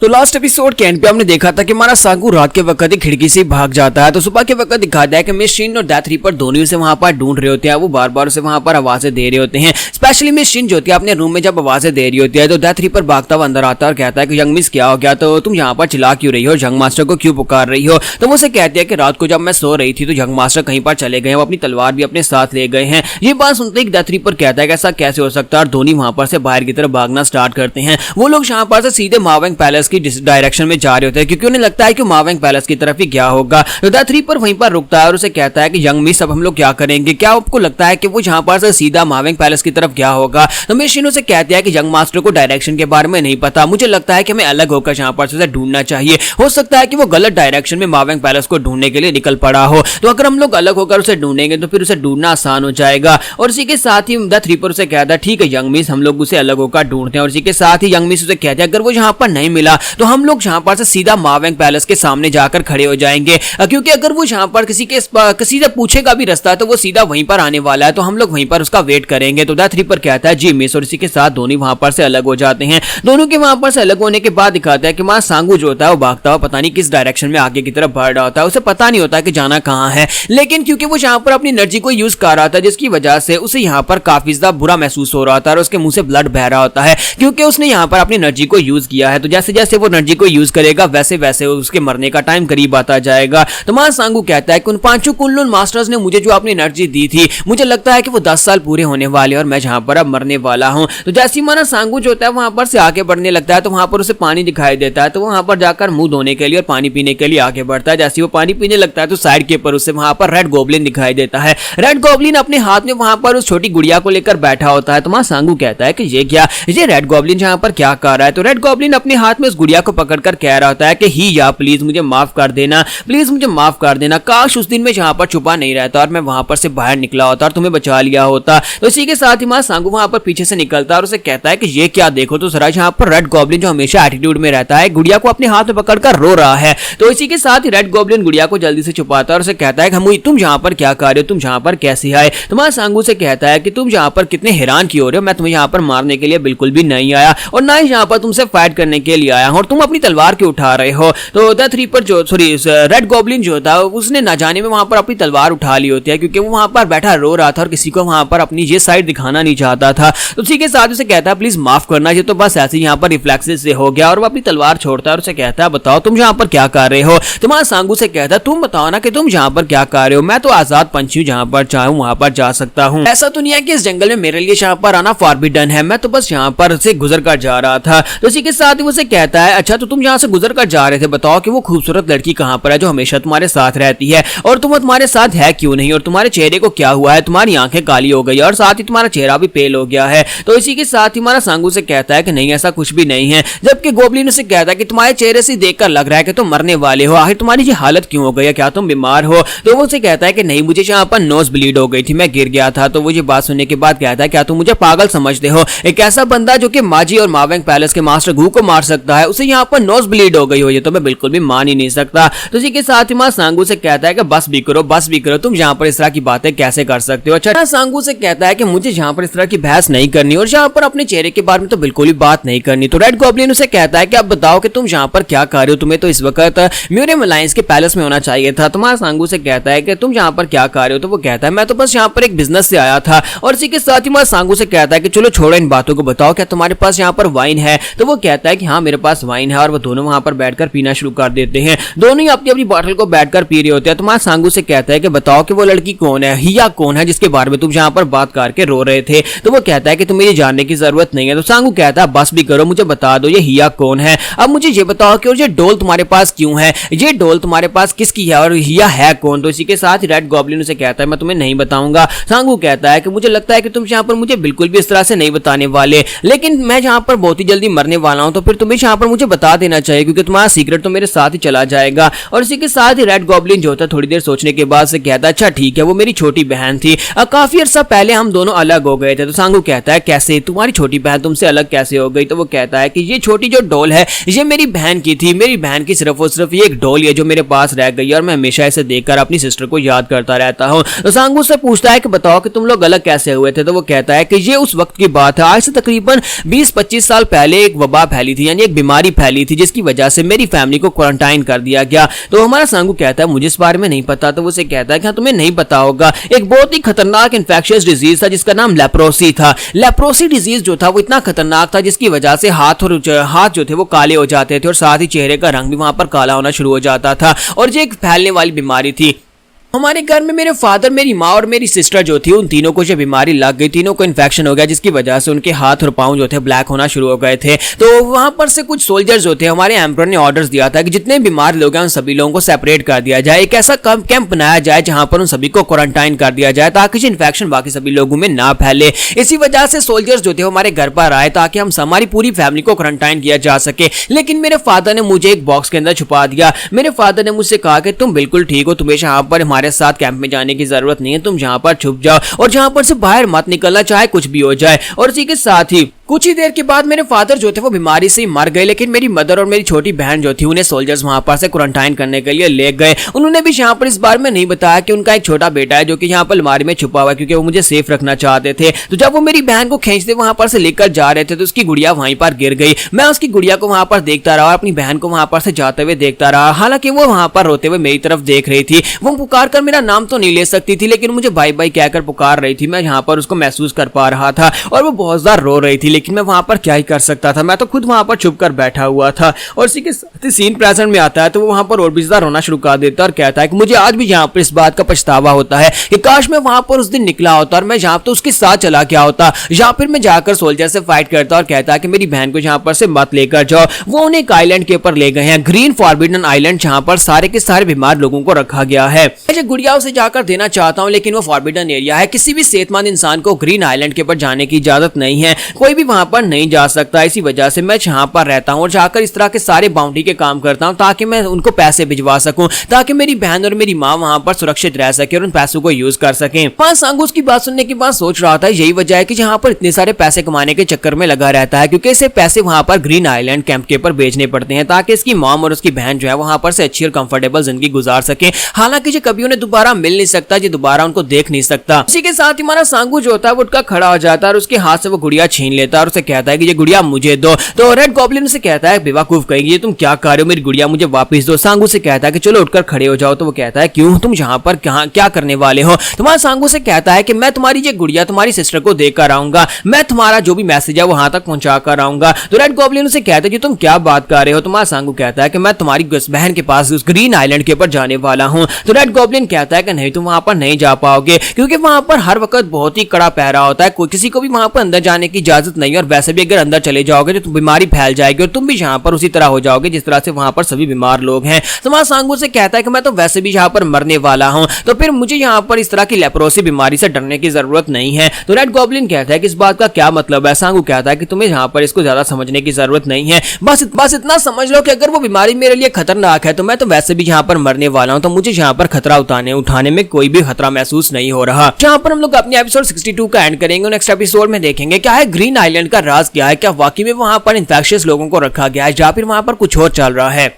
तो last episode के and पे हमने देखा था कि हमारा सांगू रात के वक्त ही खिड़की से भाग जाता है। तो सुबह के वक्त दिखाता है कि मिस शिन और डेथ रीपर दोनों से वहां पर ढूंढ रहे होते हैं। वो बार बार उसे वहां पर आवाजें दे रहे होते हैं। स्पेशली मिस शिन जो होती है अपने रूम में जब आवाजें दे रही होती है तो डेथ रीपर भागता हुआ अंदर आता है और कहता है कि यंग मिस क्या हो गया, तो तुम यहाँ पर चिल्ला क्यों रही हो, जंग मास्टर को क्यों पुकार रही हो। तो वो उसे कहती है कि रात को जब मैं सो रही थी तो जंग मास्टर कहीं पर चले गए, वो अपनी तलवार भी अपने साथ ले गए हैं। ये बात सुनते ही डेथ रीपर कहता है कि ऐसा कैसे हो सकता है, और दोनों वहां पर से बाहर की तरफ भागना स्टार्ट करते हैं। वो लोग यहाँ पर से सीधे मावेंग पैलेस की डायरेक्शन में जा रहे होते हैं क्योंकि उन्हें लगता है कि मावेंग पैलेस की तरफ ही क्या होगा। तो डेथ रीपर वहीं पर रुकता है और उसे कहता है कि यंग मिस अब हम लोग क्या करेंगे, क्या आपको लगता है कि वो यहाँ पर से सीधा मावेंग पैलेस की तरफ क्या होगा। तो मिस शिन उसे कहती है कि यंग मास्टर को डायरेक्शन के बारे में नहीं पता, मुझे लगता है कि हमें अलग होकर यहाँ पर से ढूंढना चाहिए। हो सकता है कि वो गलत डायरेक्शन में मावेंग पैलेस को ढूंढने के लिए निकल पड़ा हो। तो अगर हम लोग अलग होकर उसे ढूंढेंगे तो फिर उसे ढूंढना आसान हो जाएगा। और इसी के साथ ही डेथ रीपर उसे कहता है ठीक है यंग मिस, हम लोग उसे अलग होकर ढूंढते हैं। और इसी के साथ ही यंग मिस उसे कहते हैं अगर वो यहाँ पर नहीं मिला तो हम लोग यहाँ पर से सीधा मावेंग पैलेस के सामने जाकर खड़े हो जाएंगे, क्योंकि अगर वो यहाँ पर किसी से पूछेगा भी रास्ता तो वो सीधा वहीं पर आने वाला है, तो हम लोग वहीं पर उसका वेट करेंगे। तो डेथ रीपर कहता है जी मिस, और इसी के साथ दोनों वहां पर से अलग हो जाते हैं। दोनों के वहां पर से अलग होने के बाद दिखाता है कि वहां सांगू जो होता है वो भागता हुआ पता नहीं किस डायरेक्शन में आगे की तरफ बढ़ रहा होता है। उसे पता नहीं होता कि जाना कहां है, लेकिन क्योंकि वो यहाँ पर अपनी एनर्जी को यूज कर रहा था जिसकी वजह से उसे यहाँ पर काफी ज्यादा बुरा महसूस हो रहा था और उसके मुंह से ब्लड बह रहा होता है क्योंकि उसने यहाँ पर अपनी एनर्जी को यूज किया है। तो जैसे जैसे वो एनर्जी को यूज करेगा वैसे वैसे उसके मरने का टाइम करीब आता जाएगा। तो वहां सांगू कहता है कि उन पांचों कुनलुन मास्टर्स ने मुझे जो अपनी एनर्जी दी थी, मुझे लगता है कि वो 10 साल पूरे होने वाले और मैं जहां पर अब मरने वाला हूं। तो जैसे माना सांगू जो होता है वहां पर से आगे बढ़ने लगता है तो वहां पर उसे पानी दिखाई देता है। तो वहां पर जाकर मुंह धोने के लिए और पानी पीने के लिए आगे बढ़ता है। जैसे वो पानी पीने लगता है तो साइड के ऊपर उसे वहां पर रेड गॉब्लिन दिखाई देता है। रेड गॉब्लिन अपने हाथ में वहां पर उस छोटी गुड़िया को लेकर बैठा होता है। तो वहां सांगू कहता है कि ये क्या, ये रेड गॉब्लिन जहां पर क्या कर रहा है। तो रेड गॉब्लिन अपने हाथ में उस गुड़िया को पकड़कर कह रहा होता है कि ही या प्लीज मुझे माफ कर देना, प्लीज मुझे माफ कर देना, काश उस दिन में जहां पर छुपा नहीं रहता और मैं वहां पर से बाहर निकला होता और तुम्हें बचा लिया होता। तो इसी के साथ ही मां सांगू वहां पर पीछे से निकलता है और उसे कहता है कि ये क्या देखो तो जरा, यहाँ पर रेड गॉब्लिन जो हमेशा एटीट्यूड में रहता है गुड़िया को अपने हाथ में पकड़कर रो रहा है। तो इसी के साथ ही रेड गॉब्लिन गुड़िया को जल्दी से छुपाता है और उसे कहता है कि तुम यहाँ पर क्या कर रहे हो, तुम यहाँ पर कैसे आए। तो मां सांगू से कहता है कि तुम यहाँ पर कितने हैरान की हो रहे हो, मैं तुम्हें यहाँ पर मारने के लिए बिल्कुल भी नहीं आया और ना ही यहाँ पर तुमसे फाइट करने के लिए आया हूं और तुम अपनी तलवार क्यों उठा रहे हो। तो डेथ रीपर जो रेड गॉब्लिन जो होता है उसने ना जाने में वहां पर अपनी तलवार उठा ली होती है क्योंकि वो वहां पर बैठा रो रहा था और किसी को वहां पर अपनी ये साइड दिखाना नहीं चाहता था। तो उसी के साथ उसे कहता है प्लीज माफ करना, ये तो बस ऐसे ही यहाँ पर रिफ्लेक्सेस से हो गया। और वो अपनी तलवार छोड़ता है और उसे कहता है बताओ तुम यहाँ पर क्या कर रहे हो। तो वहां सांगू से कहता है तुम बताओ ना कि तुम यहाँ पर क्या कर रहे हो, मैं तो आजाद पंछी हूँ, जहाँ पर चाहूँ वहां पर जा सकता हूँ। ऐसा तो नहीं है कि इस जंगल में मेरे लिए यहाँ पर आना फॉरबिडन है, मैं तो बस यहाँ पर से गुजर कर जा रहा था। तो इसी के साथ ही उसे कहता है अच्छा तो तुम यहाँ से गुजर कर जा रहे थे, बताओ कि वो खूबसूरत लड़की कहाँ पर है जो हमेशा तुम्हारे साथ रहती है और तुम तुम्हारे साथ है क्यों नहीं, और तुम्हारे चेहरे को क्या हुआ है, तुम्हारी आंखें काली हो गई और साथ ही तुम्हारा चेहरा भी पेल हो गया है। तो इसी के साथ ही हमारा सांगू से कहता है कि नहीं ऐसा कुछ भी नहीं है, जबकि गॉब्लिन से कहता है कि तुम्हारे चेहरे से देखकर लग रहा है कि तुम मरने वाले हो, आखिर तुम्हारी ये हालत क्यों हो गई है, क्या तुम बीमार हो। तो वो उसे कहता है कि नहीं मुझे यहाँ पर नोज ब्लीड हो गई थी, मैं गिर गया था। तो वो ये बात सुनने के बाद कहता है क्या तुम मुझे पागल समझते हो, एक ऐसा बंदा जो कि माजी और मावेंग पैलेस के मास्टर गू को मार सकता है उसे यहाँ पर नोज ब्लीड हो गई हो, ये तो मैं बिल्कुल भी मान ही नहीं सकता। तो इसी के साथ ही मां सांगू से कहता है कि बस भी करो, तुम यहाँ पर इस तरह की बातें कैसे कर सकते हो। अच्छा सांगू से कहता है कि मुझे यहाँ पर इस तरह की बहस नहीं करनी और यहाँ पर अपने चेहरे के बारे में तो बिल्कुल भी बात नहीं करनी। तो रेड गॉब्लिन उसे कहता है कि अब बताओ कि तुम यहाँ पर क्या कर रहे हो, तुम्हें तो इस वक्त म्यूरियम अलायंस के पैलेस में होना चाहिए था। तो मां सांगू से कहता है कि तुम यहाँ पर क्या कर रहे हो। तो वो कहता है मैं तो बस यहाँ पर एक बिजनेस से आया था। और इसी के साथ ही मां सांगू से कहता है कि चलो छोड़ो इन बातों को, बताओ क्या तुम्हारे पास यहाँ पर वाइन है। तो वो कहता है कि हाँ मेरे पास वाइन है और वो दोनों वहां पर बैठकर पीना शुरू कर देते हैं। दोनों ही अपनी अपनी बॉटल को बैठकर पी रहे होते हैं। तो मां सांगू से कहता है कि बताओ कि वो लड़की कौन है, हिया कौन है जिसके बारे में तुम यहाँ पर बात करके रो रहे थे। तो वो कहता है कि तुम्हें ये जानने की जरूरत नहीं है। तो सांगू कहता है बस भी करो, मुझे बता दो ये हिया कौन है। अब मुझे ये बताओ कि और ये डोल तुम्हारे पास क्यों है, ये डोल तुम्हारे पास किसकी है और हिया है कौन। तो इसी के साथ रेड गॉब्लिन उसे कहता है मैं तुम्हें नहीं बताऊंगा। सांगू कहता है कि मुझे लगता है कि तुम यहाँ पर मुझे बिल्कुल भी इस तरह से नहीं बताने वाले, लेकिन मैं यहाँ पर बहुत ही जल्दी मरने वाला हूँ तो फिर तुम्हें यहाँ पर मुझे बता देना चाहिए क्योंकि तुम्हारा सीक्रेट तो मेरे साथ ही चला जाएगा। और इसी के साथ ही रेड गॉब्लिन जो होता है थोड़ी देर सोचने के बाद से कहता है अच्छा ठीक है वो मेरी छोटी बहन थी, काफी अर्सा पहले हम दोनों अलग हो गए थे। तो सांगू कहता है कैसे, तुम्हारी छोटी बहन तुमसे अलग कैसे हो गई। तो वो कहता है कि ये छोटी जो डॉल है ये मेरी बहन की थी, मेरी बहन की सिर्फ और सिर्फ ये एक डॉल है जो मेरे पास रह गई और मैं हमेशा इसे देखकर अपनी सिस्टर को याद करता रहता हूँ। तो सांगू से पूछता है कि बताओ कि तुम लोग अलग कैसे हुए थे। तो वो कहता है कि ये उस वक्त की बात है, आज से तकरीबन 20-25 साल पहले एक वबा फैली थी, यानी एक बीमारी फैली थी जिसकी वजह से मेरी फैमिली को क्वारंटाइन कर दिया गया। तो हमारा सांगू कहता है मुझे इस बारे में नहीं पता। तो वो उसे कहता है कि हाँ तुम्हें नहीं पता होगा, एक बहुत ही खतरनाक इन्फेक्शियस डिजीज था जिसका नाम लेप्रोसी था। लेप्रोसी डिजीज जो था वो इतना खतरनाक था जिसकी वजह से हाथ जो थे वो काले हो जाते थे और साथ ही चेहरे का रंग भी वहां पर काला होना शुरू हो जाता था और ये एक फैलने वाली बीमारी थी। हमारे घर में मेरे फादर, मेरी माँ और मेरी सिस्टर जो थी, उन तीनों को जो बीमारी लग गई, तीनों को इन्फेक्शन हो गया जिसकी वजह से उनके हाथ और पाँव जो थे ब्लैक होना शुरू हो गए थे। तो वहां पर से कुछ सोल्जर्स जो थे, हमारे एम्परर ने ऑर्डर्स दिया था कि जितने बीमार लोग हैं उन सभी लोगों को सेपरेट कर दिया जाए, एक ऐसा कैंप बनाया जाए जहां पर उन सभी को क्वारंटाइन कर दिया जाए ताकि इन्फेक्शन बाकी सभी लोगों में ना फैले। इसी वजह से सोल्जर्स जो थे हमारे घर पर आए ताकि हम हमारी पूरी फैमिली को क्वारंटाइन किया जा सके। लेकिन मेरे फादर ने मुझे एक बॉक्स के अंदर छुपा दिया। मेरे फादर ने मुझसे कहा कि तुम बिल्कुल ठीक हो, तुम्हें यहाँ पर हमारे साथ कैंप में जाने की जरूरत नहीं है, तुम जहां पर छुप जाओ और जहां पर से बाहर मत निकलना, चाहे कुछ भी हो जाए। और इसी के साथ ही कुछ ही देर के बाद मेरे फादर जो थे वो बीमारी से ही मर गए, लेकिन मेरी मदर और मेरी छोटी बहन जो थी उन्हें सोल्जर्स वहां पर से क्वारंटाइन करने के लिए ले गए। उन्होंने भी यहाँ पर इस बार में नहीं बताया कि उनका एक छोटा बेटा है जो कि यहाँ पर अलमारी में छुपा हुआ है, क्योंकि वो मुझे सेफ रखना चाहते थे। तो जब वो मेरी बहन को खींचते वहां पर से लेकर जा रहे थे तो उसकी गुड़िया वहीं पर गिर गई। मैं उसकी गुड़िया को वहां पर देखता रहा और अपनी बहन को वहां पर से जाते हुए देखता रहा। हालांकि वो वहां पर रोते हुए मेरी तरफ देख रही थी। वो पुकार कर मेरा नाम तो नहीं ले सकती थी, लेकिन मुझे बाई बाई कहकर पुकार रही थी। मैं यहाँ पर उसको महसूस कर पा रहा था और वो बहुत ज्यादा रो रही थी, लेकिन मैं वहां पर क्या ही कर सकता था। मैं तो खुद वहां पर छुप कर बैठा हुआ था। और इसी के साथ ही सीन प्रेजेंट में आता है तो वो वहां पर और भी ज्यादा रोना शुरू कर देता है और कहता है कि मुझे आज भी यहाँ पर इस बात का पछतावा होता है कि काश मैं वहां पर उस दिन निकला होता और मैं यहाँ तो उसके साथ चला गया होता, या फिर मैं जाकर सोल्जर से फाइट करता और कहता है कि मेरी बहन को यहाँ पर से मत लेकर जाओ। वो उन्हें एक आइलैंड के ऊपर ले गए हैं, ग्रीन फॉरबिडन आइलैंड, जहां पर सारे के सारे बीमार लोगों को रखा गया है। मुझे गुड़िया उसे जाकर देना चाहता हूँ, लेकिन वो फॉरबिडन एरिया है, किसी भी सेहतमंद इंसान को ग्रीन आइलैंड के ऊपर जाने की इजाजत नहीं है, कोई भी वहां पर नहीं जा सकता। इसी वजह से मैं यहाँ पर रहता हूँ और जाकर इस तरह के सारे बाउंड्री के काम करता हूँ ताकि मैं उनको पैसे भिजवा सकूं, ताकि मेरी बहन और मेरी माँ वहां पर सुरक्षित रह सके और उन पैसों को यूज कर सके। सांगू उसकी बात सुनने के बाद सोच रहा था यही वजह है कि यहाँ पर इतने सारे पैसे कमाने के चक्कर में लगा रहता है, क्योंकि इसे पैसे वहां पर ग्रीन आइलैंड कैंप के ऊपर बेचने पड़ते हैं ताकि इसकी मॉम और उसकी बहन जो है वहां पर से अच्छी और कंफर्टेबल जिंदगी गुजार सके। हालांकि ये कभी उन्हें दोबारा मिल नहीं सकता, ये दोबारा उनको देख नहीं सकता। इसी के साथ ही हमारा सांगू जो होता है वो उठकर खड़ा हो जाता है और उसके हाथ से वो गुड़िया छीन लेता है और उसे कहता है कि ये गुड़िया मुझे दो। तो रेड गॉब्लिन से कहता है बेवकूफ कहेगी, ये तुम क्या कर रहे हो, मेरी गुड़िया मुझे वापस दो। सांगू से कहता है कि चलो उठकर खड़े हो जाओ। तो वो कहता है क्यों, तुम यहाँ पर क्या करने वाले हो। तुम्हारा सांगू से कहता है कि मैं तुम्हारी ये गुड़िया तुम्हारी सिस्टर को देकर आऊंगा, मैं तुम्हारा जो भी मैसेज है वहां तक पहुंचा कर आऊंगा। तो रेड गॉब्लिन से कहता है कि तुम क्या बात कर रहे हो। तुम्हारा सांगू कहता है कि मैं तुम्हारी बहन के पास उस ग्रीन आइलैंड के ऊपर जाने वाला हूँ। तो रेड गॉब्लिन कहता है कि नहीं, तुम वहां पर नहीं जा पाओगे, क्योंकि वहां पर हर वक्त बहुत ही कड़ा पहरा होता है, कोई किसी को भी वहां पर अंदर जाने की इजाजत नहीं है। और वैसे भी अगर अंदर चले जाओगे तो बीमारी फैल जाएगी और तुम भी यहाँ पर उसी तरह हो जाओगे जिस तरह से वहां पर सभी बीमार लोग हैं। तुम्हारा सांगू से कहता है कि मैं तो वैसे भी यहाँ पर मरने वाला हूँ, तो फिर मुझे यहाँ पर इस तरह की लेप्रोसी बीमारी से डरने की जरूरत नहीं है। तो रेड गॉब्लिन कहता है कि इस बात का क्या मतलब है। सांगू कहता है कि तुम्हें यहाँ पर इसको ज्यादा समझने की जरूरत नहीं है, बस इतना समझ लो कि अगर वो बीमारी मेरे लिए खतरनाक है तो मैं तो वैसे भी यहाँ पर मरने वाला हूँ, तो मुझे यहाँ पर खतरा उठाने में कोई भी खतरा महसूस नहीं हो रहा। जहाँ पर हम लोग अपने एपिसोड 62 का एंड करेंगे। नेक्स्ट एपिसोड में देखेंगे क्या है ग्रीन आइलैंड का राज क्या है, क्या वाकई में वहां पर इन्फेक्शियस लोगों को रखा गया है या फिर वहां पर कुछ और चल रहा है।